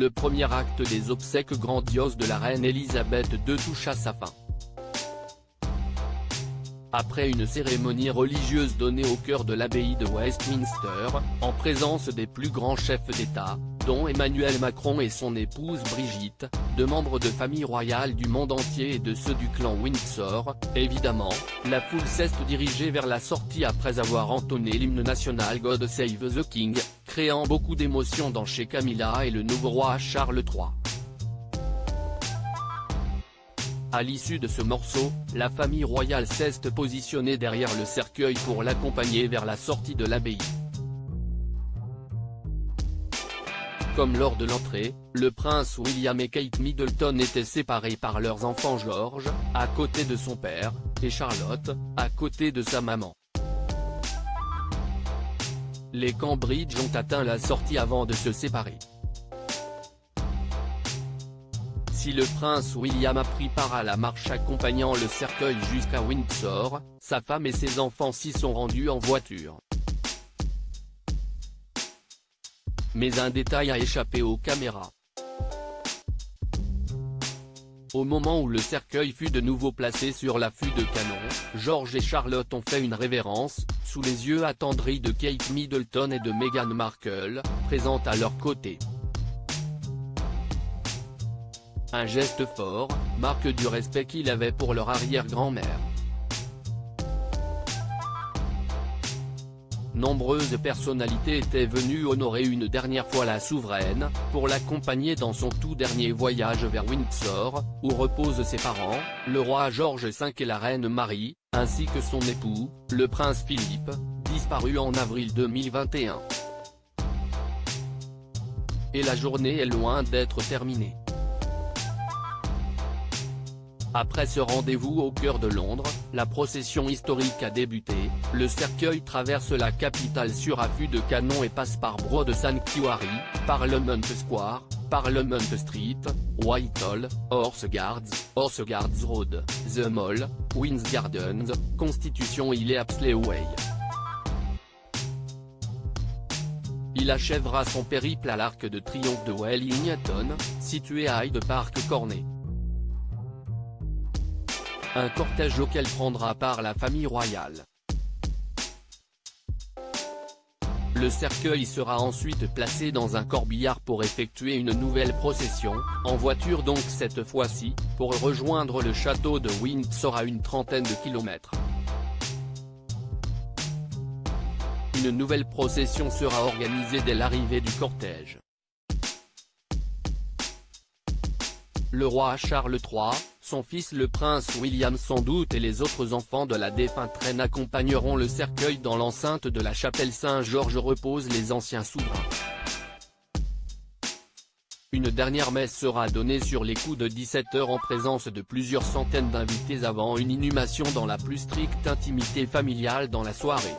le premier acte des obsèques grandioses de la reine Elisabeth II touche à sa fin. Après une cérémonie religieuse donnée au cœur de l'abbaye de Westminster, en présence des plus grands chefs d'État, dont Emmanuel Macron et son épouse Brigitte, de membres de familles royales du monde entier et de ceux du clan Windsor, évidemment, la foule s'est dirigée vers la sortie après avoir entonné l'hymne national God Save the King, créant beaucoup d'émotions chez Camilla et le nouveau roi Charles III. À l'issue de ce morceau, la famille royale s'est positionnée derrière le cercueil pour l'accompagner vers la sortie de l'abbaye. Comme lors de l'entrée, le prince William et Kate Middleton étaient séparés par leurs enfants George, à côté de son père, et Charlotte, à côté de sa maman. Les Cambridge ont atteint la sortie avant de se séparer. Si le prince William a pris part à la marche accompagnant le cercueil jusqu'à Windsor, sa femme et ses enfants s'y sont rendus en voiture. Mais un détail a échappé aux caméras. Au moment où le cercueil fut de nouveau placé sur l'affût de canon, George et Charlotte ont fait une révérence, sous les yeux attendris de Kate Middleton et de Meghan Markle, présentes à leur côté. Un geste fort, marque du respect qu'il avait pour leur arrière-grand-mère. Nombreuses personnalités étaient venues honorer une dernière fois la souveraine, pour l'accompagner dans son tout dernier voyage vers Windsor, où reposent ses parents, le roi George V et la reine Marie, ainsi que son époux, le prince Philippe, disparu en avril 2021. Et la journée est loin d'être terminée. Après ce rendez-vous au cœur de Londres, la procession historique a débuté, le cercueil traverse la capitale sur affût de canon et passe par Broad Sanctuary, Parliament Square, Parliament Street, Whitehall, Horse Guards Road, The Mall, Queen's Gardens, Constitution Hill et Apsley Way. Il achèvera son périple à l'Arc de Triomphe de Wellington, situé à Hyde Park Corner. Un cortège auquel prendra part la famille royale. Le cercueil sera ensuite placé dans un corbillard pour effectuer une nouvelle procession, en voiture donc cette fois-ci, pour rejoindre le château de Windsor à une trentaine de kilomètres. Une nouvelle procession sera organisée dès l'arrivée du cortège. Le roi Charles III, son fils le prince William sans doute et les autres enfants de la défunte reine accompagneront le cercueil dans l'enceinte de la chapelle Saint-Georges où reposent les anciens souverains. Une dernière messe sera donnée sur les coups de 17 h en présence de plusieurs centaines d'invités avant une inhumation dans la plus stricte intimité familiale dans la soirée.